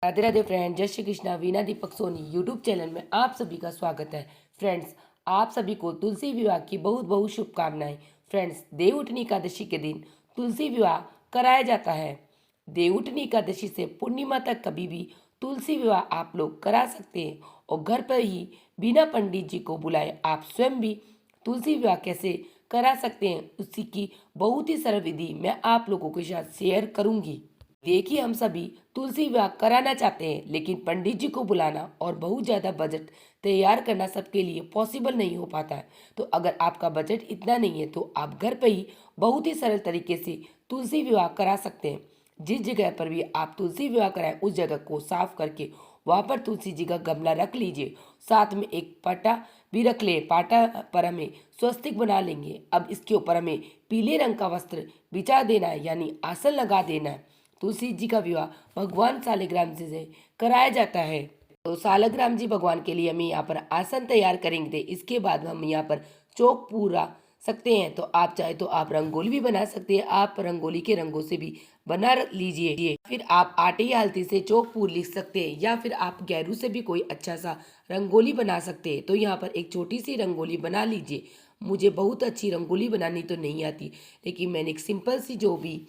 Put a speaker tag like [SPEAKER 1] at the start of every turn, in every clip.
[SPEAKER 1] Radhe Radhe friends, जय Shri Krishna. Veena Deepak Soni YouTube channel में आप सभी का स्वागत है। फ्रेंड्स, आप सभी को तुलसी विवाह की बहुत बहुत शुभकामनाएं। फ्रेंड्स, देवउठनी एकादशी के दिन तुलसी विवाह कराया जाता है। देवउठनी एकादशी से पूर्णिमा तक कभी भी तुलसी विवाह आप लोग करा सकते हैं और घर पर ही बिना पंडित जी को बुलाए आप स्वयं भी तुलसी विवाह कैसे करा सकते हैं, उसी की बहुत ही सरल विधि मैं आप लोगों के साथ शेयर करूंगी। देखिए, हम सभी तुलसी विवाह कराना चाहते हैं, लेकिन पंडित जी को बुलाना और बहुत ज़्यादा बजट तैयार करना सबके लिए पॉसिबल नहीं हो पाता है। तो अगर आपका बजट इतना नहीं है तो आप घर पर ही बहुत ही सरल तरीके से तुलसी विवाह करा सकते हैं। जिस जगह पर भी आप तुलसी विवाह कराएं उस जगह को साफ करके वहाँ पर तुलसी जी का गमला रख लीजिए। साथ में एक पाटा भी रख ले। पाटा पर हमें स्वस्तिक बना लेंगे। अब इसके ऊपर हमें पीले रंग का वस्त्र बिछा देना है, यानी आसन लगा देना है। तुलसी जी का विवाह भगवान सालिग्राम जी से कराया जाता है। तो सालिग्राम जी भगवान के लिए हम यहाँ पर आसन तैयार करेंगे। इसके बाद हम यहाँ पर चौक पूरा सकते हैं। तो आप चाहे तो आप रंगोली भी बना सकते हैं। आप रंगोली के रंगों से भी बना लीजिए। फिर आप आटे या हल्दी से चौक पूर लिख सकते हैं, या फिर आप गेरू से भी कोई अच्छा सा रंगोली बना सकते हैं। तो यहाँ पर एक छोटी सी रंगोली बना लीजिए। मुझे बहुत अच्छी रंगोली बनानी तो नहीं आती, लेकिन मैंने एक सिंपल सी जो भी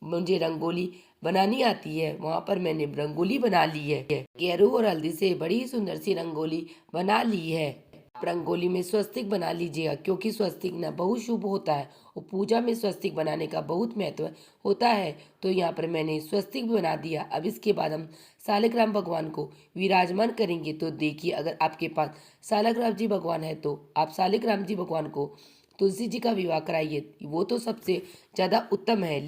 [SPEAKER 1] मुझे रंगोली बनानी आती है वहाँ पर मैंने रंगोली बना ली है। गेरू और हल्दी से बड़ी सुंदर सी रंगोली बना ली है। आप रंगोली में स्वस्तिक बना लीजिएगा, क्योंकि स्वस्तिक ना बहुत शुभ होता है और पूजा में स्वस्तिक बनाने का बहुत महत्व होता है। तो यहाँ पर मैंने स्वस्तिक बना दिया। अब इसके बाद हम सालिग्राम भगवान को विराजमान करेंगे। तो देखिए, अगर आपके पास सालिग्राम जी भगवान है तो आप सालिग्राम जी भगवान को तुलसी जी का विवाह कराइए, वो तो सबसे ज़्यादा उत्तम है।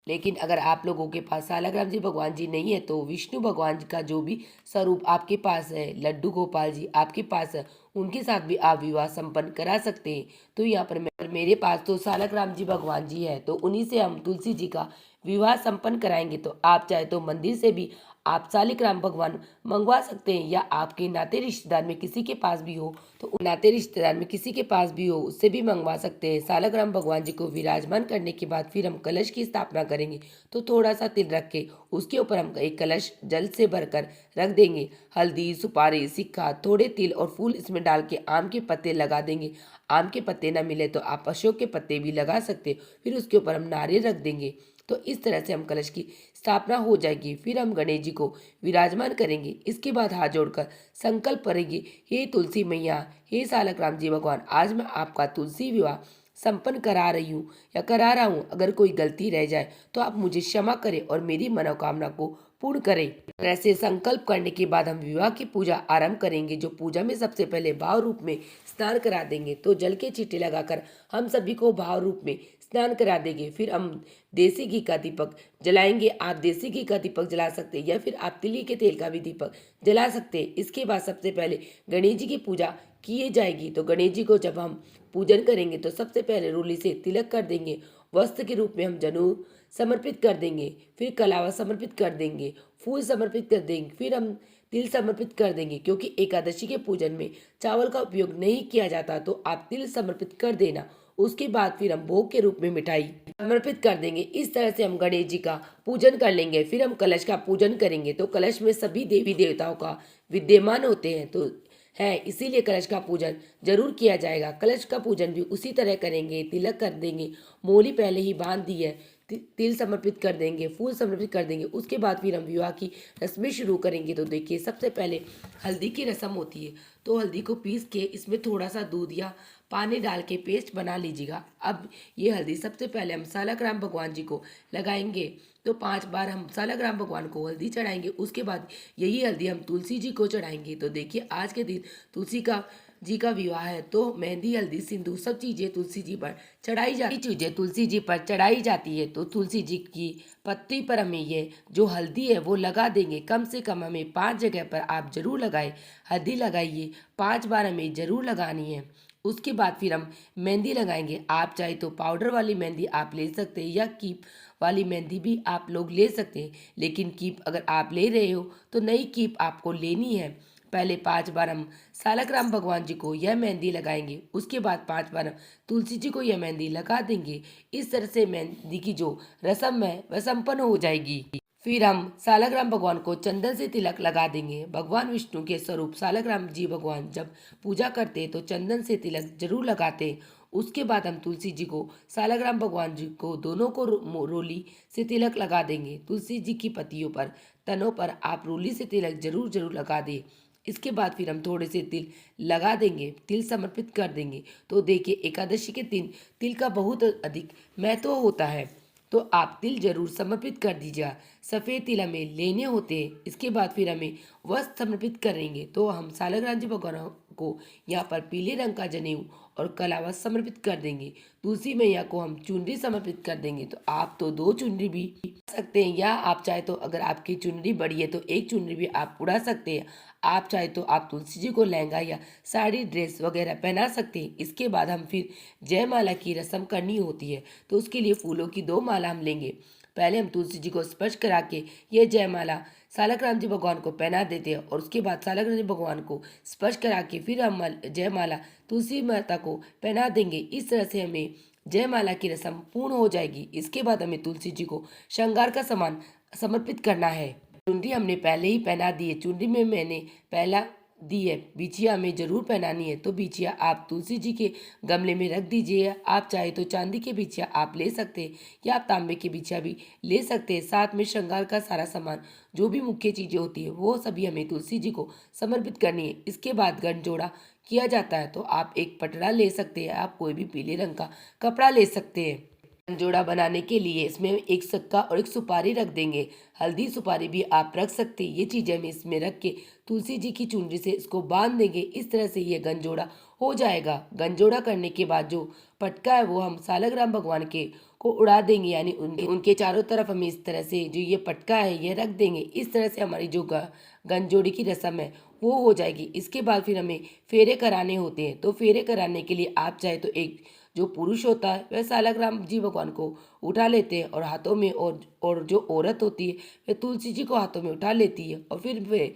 [SPEAKER 1] लेकिन अगर आप लोगों के पास सालिग्राम जी भगवान जी नहीं है तो विष्णु भगवान जी का जो भी स्वरूप आपके पास है, लड्डू गोपाल जी आपके पास है, उनके साथ भी आप विवाह संपन्न करा सकते हैं। तो यहाँ पर मेरे पास तो सालिग्राम जी भगवान जी है, तो उन्हीं से हम तुलसी जी का विवाह संपन्न कराएंगे। तो आप चाहे तो मंदिर से भी आप सालिग्राम भगवान मंगवा सकते हैं, या आपके नाते रिश्तेदार में किसी के पास भी हो तो नाते रिश्तेदार में किसी के पास भी हो उससे भी मंगवा सकते हैं। सालिग्राम भगवान जी को विराजमान करने के बाद फिर हम कलश की स्थापना करेंगे। तो थोड़ा सा तिल रख के उसके ऊपर हम एक कलश जल से भरकर रख देंगे। हल्दी, सुपारी, सिक्का, थोड़े तिल और फूल इसमें डाल के आम के पत्ते लगा देंगे। आम के पत्ते ना मिले तो आप अशोक के पत्ते भी लगा सकते हैं। फिर उसके ऊपर हम नारियल रख देंगे। तो इस तरह से हम कलश की स्थापना हो जाएगी। फिर हम गणेश जी को विराजमान करेंगे। इसके बाद हाथ जोड़कर संकल्प करेंगे, हे तुलसी मैया, हे सालिग्राम जी भगवान, आज मैं आपका तुलसी विवाह संपन्न करा रही हूँ या करा रहा हूँ। अगर कोई गलती रह जाए तो आप मुझे क्षमा करें और मेरी मनोकामना को पूर्ण करें। ऐसे संकल्प करने के बाद हम विवाह की पूजा आरंभ करेंगे। जो पूजा में सबसे पहले भाव रूप में स्नान करा देंगे। तो जल के छींटे लगाकर हम सभी को भाव रूप में स्नान करा देंगे। फिर हम देसी घी का दीपक जलाएंगे। आप देसी घी का दीपक जला सकते हैं, या फिर आप तिली के तेल का भी दीपक जला सकते हैं। इसके बाद सबसे पहले गणेश जी की पूजा की जाएगी। तो गणेश जी को जब हम पूजन करेंगे तो सबसे पहले रूली से तिलक कर देंगे। वस्त्र के रूप में हम जनेऊ समर्पित कर देंगे। फिर कलावा समर्पित कर देंगे। फूल समर्पित कर देंगे। फिर हम तिल समर्पित कर देंगे। क्योंकि एकादशी के पूजन में चावल का उपयोग नहीं किया जाता, तो आप तिल समर्पित कर देना। उसके बाद फिर हम भोग के रूप में मिठाई समर्पित कर देंगे। इस तरह से हम गणेश जी का पूजन कर लेंगे। फिर हम कलश का पूजन करेंगे। तो कलश में सभी देवी देवताओं का विद्यमान होते हैं, तो है इसीलिए कलश का पूजन जरूर किया जाएगा। कलश का पूजन भी उसी तरह करेंगे। तिलक कर देंगे। मोली पहले ही बांध दी है। तिल समर्पित कर देंगे। फूल समर्पित कर देंगे। उसके बाद फिर हम विवाह की रस्में शुरू करेंगे। तो देखिए, सबसे पहले हल्दी की रस्म होती है। तो हल्दी को पीस के इसमें थोड़ा सा दूध या पानी डाल के पेस्ट बना लीजिएगा। अब ये हल्दी सबसे पहले हम सालिग्राम भगवान जी को लगाएंगे। तो 5 बार हम सालिग्राम भगवान को हल्दी चढ़ाएंगे। उसके बाद यही हल्दी हम तुलसी जी को चढ़ाएंगे। तो देखिए, आज के दिन तुलसी का जी का विवाह है, तो मेहंदी, हल्दी, सिंदूर सब चीज़ें तुलसी जी पर चढ़ाई जाती है। तो तुलसी जी की पत्ती पर हमें ये जो हल्दी है वो लगा देंगे। कम से कम हमें 5 जगह पर आप जरूर लगाए हल्दी लगाइए। 5 बार हमें जरूर लगानी है। उसके बाद फिर हम मेहंदी लगाएंगे। आप चाहे तो पाउडर वाली मेहंदी आप ले सकते हैं, या कीप वाली मेहंदी भी आप लोग ले सकते हैं। लेकिन कीप अगर आप ले रहे हो तो नई कीप आपको लेनी है। पहले 5 बार हम सालिग्राम भगवान जी को यह मेहंदी लगाएंगे। उसके बाद 5 बार हम तुलसी जी को यह मेहंदी लगा देंगे। इस तरह से मेहंदी की जो रस्म है वह संपन्न हो जाएगी। फिर हम सालग्राम भगवान को चंदन से तिलक लगा देंगे। भगवान विष्णु के स्वरूप सालग्राम जी भगवान जब पूजा करते हैं तो चंदन से तिलक जरूर लगाते हैं। उसके बाद हम तुलसी जी को सालग्राम भगवान जी को दोनों को रोली से तिलक लगा देंगे। तुलसी जी की पत्तियों पर, तनों पर आप रोली से तिलक जरूर जरूर लगा दें। इसके बाद फिर हम थोड़े से तिल लगा देंगे, तिल समर्पित कर देंगे। तो देखिए, एकादशी के दिन तिल का बहुत अधिक महत्व होता है, तो आप तिल जरूर समर्पित कर दीजिएगा। सफ़ेद तिल हमें लेने होते हैं। इसके बाद फिर हमें वस्त्र समर्पित करेंगे। तो हम सालग्राम जी भगवान को यहाँ पर पीले रंग का जनेऊ और कलावा समर्पित कर देंगे। तुलसी मैया को हम चुनरी समर्पित कर देंगे। तो आप तो 2 चुनरी भी सकते हैं, या आप चाहे तो अगर आपकी चुनरी बड़ी है तो 1 चुनरी भी आप उड़ा सकते हैं। आप चाहे तो आप तुलसी जी को लहंगा या साड़ी ड्रेस वगैरह पहना सकते हैं। इसके बाद हम फिर जयमाला की रस्म करनी होती है। तो उसके लिए फूलों की 2 माला हम लेंगे। पहले हम तुलसी जी को स्पर्श करा के ये जयमाला सालग्राम जी भगवान को पहना देते हैं, और उसके बाद सालग्राम जी भगवान को स्पर्श करा के फिर हम जयमाला तुलसी माता को पहना देंगे। इस तरह से हमें जयमाला की रस्म पूर्ण हो जाएगी। इसके बाद हमें तुलसी जी को श्रृंगार का सामान समर्पित करना है। चुनरी हमने पहले ही पहना दी है। चुनरी में मैंने पहला दी है, बिछिया हमें जरूर पहनानी है। तो बिछिया आप तुलसी जी के गमले में रख दीजिए। आप चाहे तो चांदी के बिछिया आप ले सकते हैं, या आप तांबे के बिछिया भी ले सकते हैं। साथ में श्रृंगार का सारा सामान, जो भी मुख्य चीज़ें होती है, वो सभी हमें तुलसी जी को समर्पित करनी है। इसके बाद गठजोड़ा किया जाता है। तो आप एक पटड़ा ले सकते हैं, आप कोई भी पीले रंग का कपड़ा ले सकते हैं। जोड़ा बनाने के लिए इसमें एक सिक्का और एक सुपारी रख देंगे। हल्दी सुपारी भी आप रख सकते हैं। ये चीज़ें हम इसमें रख के तुलसी जी की चुनरी से इसको बांध देंगे। इस तरह से ये गंजोड़ा हो जाएगा। गंजोड़ा करने के बाद जो पटका है वो हम सालग्राम भगवान के को उड़ा देंगे, यानी उनके उनके चारों तरफ हम इस तरह से जो ये पटका है ये रख देंगे। इस तरह से हमारी जो गंजोड़ी की रस्म है वो हो जाएगी। इसके बाद फिर हमें फेरे कराने होते हैं। तो फेरे कराने के लिए आप चाहे तो एक जो पुरुष होता है वह सालग्राम जी भगवान को उठा लेते हैं, और हाथों में, और जो औरत होती है वह तुलसी जी को हाथों में उठा लेती है, और फिर वे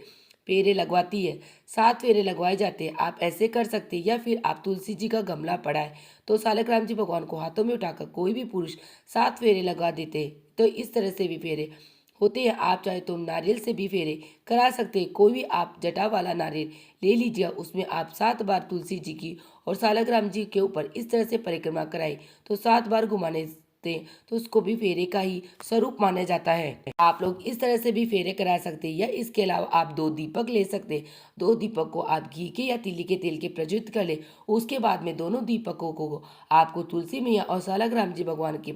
[SPEAKER 1] फेरे लगवाती है। 7 फेरे लगवाए जाते हैं। आप ऐसे कर सकते हैं, या फिर आप तुलसी जी का गमला पड़ा है तो सालग्राम जी भगवान को हाथों में उठाकर कोई भी पुरुष 7 फेरे लगा देते हैं। तो इस तरह से भी फेरे होते हैं। आप चाहे तो नारियल से भी फेरे करा सकते हैं। कोई भी आप जटा वाला नारियल ले लीजिए, उसमें आप 7 बार तुलसी जी की और सालग्राम जी के ऊपर इस तरह से परिक्रमा कराए। तो 7 बार घुमाने से तो उसको भी फेरे का ही स्वरूप माना जाता है। आप लोग इस तरह से भी फेरे करा सकते हैं, या इसके अलावा आप 2 दीपक ले सकते हैं। 2 दीपक को आप घी के या तिली के तेल के प्रज्वलित कर ले। उसके बाद में दोनों दीपकों को आपको तुलसी मैया और सालग्राम जी भगवान के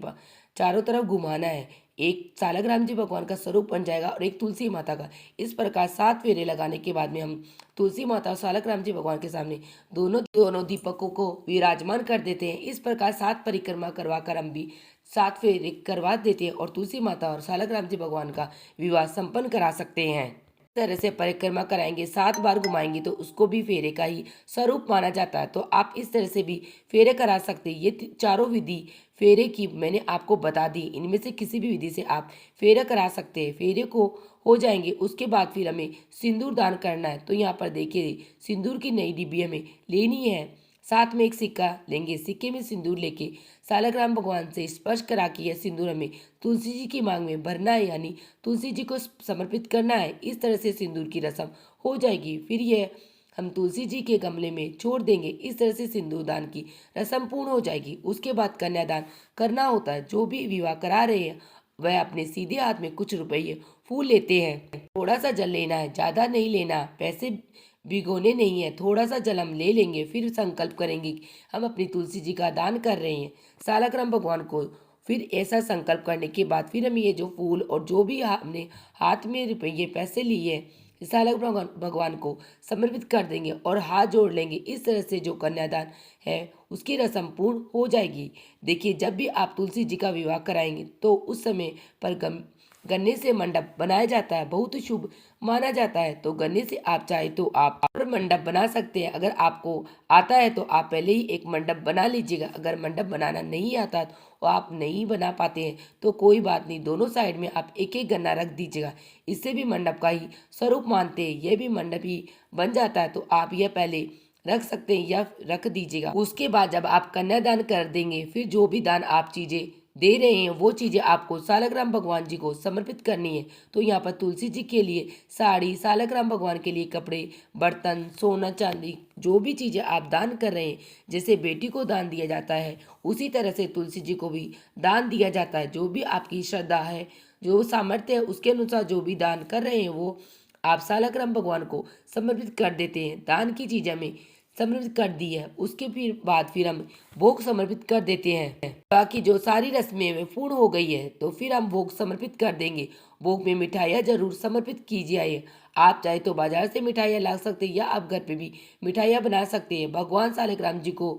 [SPEAKER 1] चारों तरफ घुमाना है। एक सालग्राम जी भगवान का स्वरूप बन जाएगा और एक तुलसी माता का। इस प्रकार 7 फेरे लगाने के बाद में हम तुलसी माता और सालग्राम जी भगवान के सामने दोनों दोनों दीपकों को विराजमान कर देते हैं। इस प्रकार 7 परिक्रमा करवा कर हम भी 7 फेरे करवा देते हैं, और तुलसी माता और सालग्राम जी भगवान का विवाह संपन्न करा सकते हैं। तरह से परिक्रमा कराएंगे, 7 बार घुमाएंगे तो उसको भी फेरे का ही स्वरूप माना जाता है। तो आप इस तरह से भी फेरे करा सकते हैं। ये चारों विधि फेरे की मैंने आपको बता दी। इनमें से किसी भी विधि से आप फेरे करा सकते हैं। फेरे को हो जाएंगे, उसके बाद फिर हमें सिंदूर दान करना है। तो यहाँ पर देखिए, सिंदूर की नई डिब्बी हमें लेनी है। साथ में एक सिक्का लेंगे। सिक्के में सिंदूर लेके सालग्राम भगवान से स्पर्श करा के यह सिंदूर हमें तुलसी जी की मांग में भरना है, यानी तुलसी जी को समर्पित करना है। इस तरह से सिंदूर की रस्म हो जाएगी। फिर यह हम तुलसी जी के गमले में छोड़ देंगे। इस तरह से सिंदूर दान की रस्म पूर्ण हो जाएगी। उसके बाद कन्यादान करना होता है। जो भी विवाह करा रहे हैं वह अपने सीधे हाथ में कुछ रुपये फूल लेते हैं। थोड़ा सा जल लेना है, ज़्यादा नहीं लेना, पैसे भिगोने नहीं है। थोड़ा सा जल हम ले लेंगे, फिर संकल्प करेंगे कि हम अपनी तुलसी जी का दान कर रहे हैं सालग्राम भगवान को। फिर ऐसा संकल्प करने के बाद फिर हम ये जो फूल और जो भी हमने हाथ में रुपये पैसे लिए हैं सालग्राम भगवान को समर्पित कर देंगे और हाथ जोड़ लेंगे। इस तरह से जो कन्यादान है उसकी रस्म पूर्ण हो जाएगी। देखिए, जब भी आप तुलसी जी का विवाह कराएंगे तो उस समय पर गन्ने से मंडप बनाया जाता है, बहुत शुभ माना जाता है। तो गन्ने से आप चाहे तो आप और मंडप बना सकते हैं। अगर आपको आता है तो आप पहले ही एक मंडप बना लीजिएगा। अगर मंडप बनाना नहीं आता तो आप नहीं बना पाते हैं तो कोई बात नहीं, दोनों साइड में आप एक एक गन्ना रख दीजिएगा। इससे भी मंडप का ही स्वरूप मानते हैं, यह भी मंडप ही बन जाता है। तो आप यह पहले रख सकते हैं या रख दीजिएगा। उसके बाद जब आप कन्यादान कर देंगे, फिर जो भी दान आप चीज़ें दे रहे हैं वो चीज़ें आपको सालग्राम भगवान जी को समर्पित करनी है। तो यहाँ पर तुलसी जी के लिए साड़ी, सालग्राम भगवान के लिए कपड़े, बर्तन, सोना चांदी, जो भी चीज़ें आप दान कर रहे हैं, जैसे बेटी को दान दिया जाता है उसी तरह से तुलसी जी को भी दान दिया जाता है। जो भी आपकी श्रद्धा है, जो सामर्थ्य है, उसके अनुसार जो भी दान कर रहे हैं वो आप सालग्राम भगवान को समर्पित कर देते हैं। दान की चीज़ें हमें समर्पित कर दी है, उसके फिर बाद फिर हम भोग समर्पित कर देते हैं। बाकी जो सारी रस्में में पूर्ण हो गई है तो फिर हम भोग समर्पित कर देंगे। भोग में मिठाइयाँ जरूर समर्पित कीजिए। आप चाहे तो बाजार से मिठाइयाँ ला सकते हैं या आप घर पे भी मिठाइयाँ बना सकते हैं। भगवान सालग्राम जी को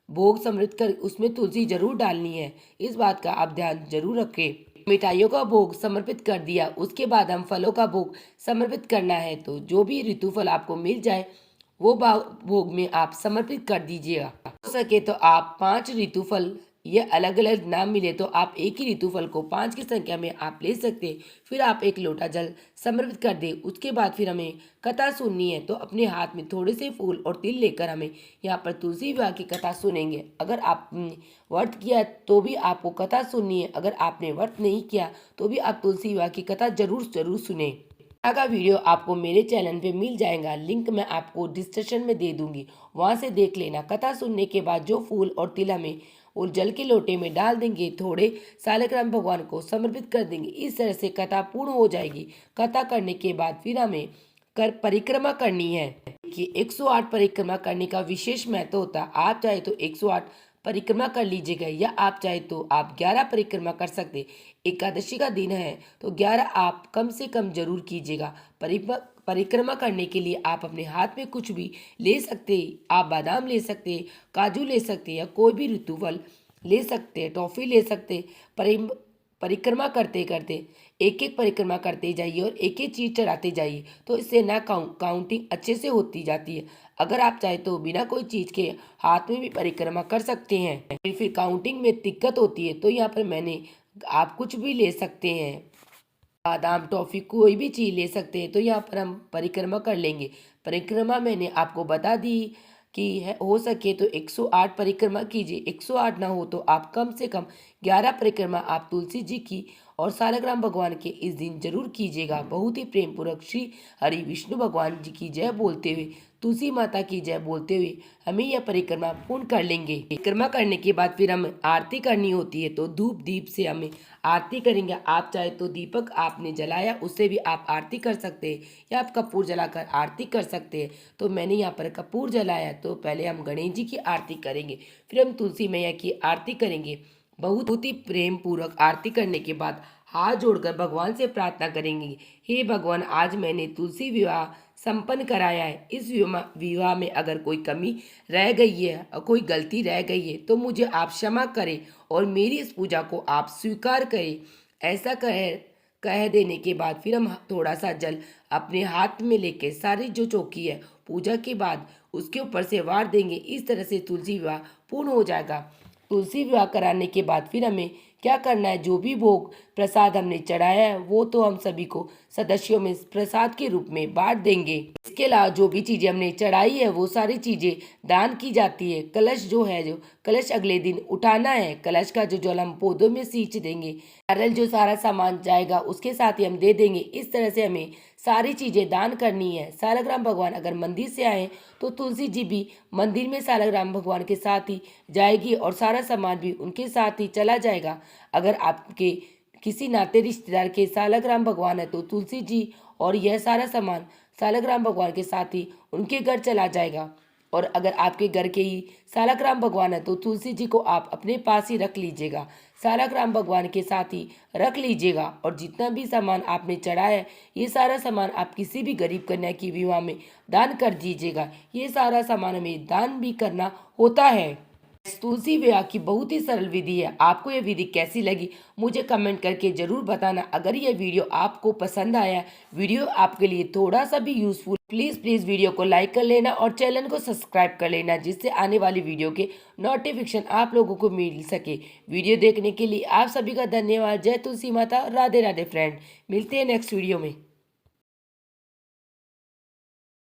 [SPEAKER 1] भोग समर्पित कर उसमें तुलसी जरूर डालनी है, इस बात का आप ध्यान जरूर रखें। मिठाइयों का भोग समर्पित कर दिया, उसके बाद हम फलों का भोग समर्पित करना है। तो जो भी ऋतु फल आपको मिल जाए वो भोग में आप समर्पित कर दीजिएगा। हो सके तो आप 5 ऋतु फल, ये अलग अलग नाम मिले तो आप एक ही ऋतु फल को 5 की संख्या में आप ले सकते हैं। फिर आप एक लोटा जल समर्पित कर दें। उसके बाद फिर हमें कथा सुननी है, तो अपने हाथ में थोड़े से फूल और तिल लेकर हमें यहाँ पर तुलसी विवाह की कथा सुनेंगे। अगर आप व्रत किया तो भी आपको कथा सुननी है, अगर आपने व्रत नहीं किया तो भी आप तुलसी विवाह की कथा जरूर जरूर सुने। का वीडियो आपको मेरे चैनल पे मिल जाएगा, लिंक मैं आपको डिस्क्रिप्शन में दे दूंगी, वहां से देख लेना। कथा सुनने के बाद जो फूल और तिल हमें और जल के लोटे में डाल देंगे, थोड़े सालग्राम भगवान को समर्पित कर देंगे। इस तरह से कथा पूर्ण हो जाएगी। कथा करने के बाद फिर हमें कर परिक्रमा करनी है कि 108 परिक्रमा करने का विशेष महत्व होता है। आप चाहे तो 108 परिक्रमा कर लीजिएगा या आप चाहे तो आप 11 परिक्रमा कर सकते। एकादशी का दिन है तो 11 आप कम से कम जरूर कीजिएगा। परिक्रमा करने के लिए आप अपने हाथ में कुछ भी ले सकते हैं। आप बादाम ले सकते हैं, काजू ले सकते हैं या कोई भी ऋतु फल ले सकते हैं, टॉफी ले सकते हैं। परिक्रमा करते करते एक एक परिक्रमा करते जाइए और एक एक चीज़ चढ़ाते जाइए, तो इससे ना काउंटिंग अच्छे से होती जाती है। अगर आप चाहे तो बिना कोई चीज़ के हाथ में भी परिक्रमा कर सकते हैं। फिर काउंटिंग में दिक्कत होती है तो यहाँ पर मैंने आप कुछ भी ले सकते हैं, बादाम, टॉफी, कोई भी चीज़ ले सकते हैं। तो यहाँ पर हम परिक्रमा कर लेंगे। परिक्रमा मैंने आपको बता दी कि है, हो सके तो 108 परिक्रमा कीजिए। 108 ना हो तो आप कम से कम 11 परिक्रमा आप तुलसी जी की और सालग्राम भगवान के इस दिन जरूर कीजिएगा। बहुत ही प्रेम पूर्वक श्री हरि विष्णु भगवान जी की जय बोलते हुए, तुलसी माता की जय बोलते हुए हमें यह परिक्रमा पूर्ण कर लेंगे। परिक्रमा करने के बाद फिर हमें आरती करनी होती है, तो धूप दीप से हमें आरती करेंगे। आप चाहे तो दीपक आपने जलाया उससे भी आप आरती कर सकते हैं या आप कपूर जलाकर आरती कर सकते हैं। तो मैंने यहाँ पर कपूर जलाया, तो पहले हम गणेश जी की आरती करेंगे, फिर हम तुलसी मैया की आरती करेंगे। बहुत ही प्रेम पूर्वक आरती करने के बाद हाथ जोड़कर भगवान से प्रार्थना करेंगे, हे भगवान, आज मैंने तुलसी विवाह संपन्न कराया है। इस विवाह में अगर कोई कमी रह गई है और कोई गलती रह गई है तो मुझे आप क्षमा करें और मेरी इस पूजा को आप स्वीकार करें। ऐसा कह देने के बाद फिर हम थोड़ा सा जल अपने हाथ में लेके सारी जो चौकी है पूजा के बाद उसके ऊपर से वार देंगे। इस तरह से तुलसी विवाह पूर्ण हो जाएगा। तुलसी विवाह कराने के बाद फिर हमें क्या करना है, जो भी भोग प्रसाद हमने चढ़ाया है वो तो हम सभी को सदस्यों में प्रसाद के रूप में बांट देंगे। इसके अलावा जो भी चीज़ें हमने चढ़ाई है वो सारी चीज़ें दान की जाती है। कलश जो है, जो कलश अगले दिन उठाना है, कलश का जो जल हम पौधों में सींच देंगे। नारियल जो सारा सामान जाएगा उसके साथ ही हम दे देंगे। इस तरह से हमें सारी चीज़ें दान करनी है। सालग्राम भगवान अगर मंदिर से आए तो तुलसी जी भी मंदिर में सालग्राम भगवान के साथ ही जाएगी और सारा सामान भी उनके साथ ही चला जाएगा। अगर आपके किसी नाते रिश्तेदार के सालग्राम भगवान है तो तुलसी जी और यह सारा सामान सालग्राम भगवान के साथ ही उनके घर चला जाएगा। और अगर आपके घर के ही सालग्राम भगवान है तो तुलसी जी को आप अपने पास ही रख लीजिएगा, सालग्राम भगवान के साथ ही रख लीजिएगा। और जितना भी सामान आपने चढ़ाया है ये सारा सामान आप किसी भी गरीब कन्या की विवाह में दान कर दीजिएगा। ये सारा सामान हमें दान भी करना होता है। तुलसी विवाह की बहुत ही सरल विधि है। आपको यह विधि कैसी लगी मुझे कमेंट करके जरूर बताना। अगर यह वीडियो आपको पसंद आया, वीडियो आपके लिए थोड़ा सा भी यूजफुल, प्लीज वीडियो को लाइक कर लेना और चैनल को सब्सक्राइब कर लेना, जिससे आने वाली वीडियो के नोटिफिकेशन आप लोगों को मिल सके। वीडियो देखने के लिए आप सभी का धन्यवाद। जय तुलसी माता, राधे राधे फ्रेंड। मिलते हैं नेक्स्ट वीडियो में।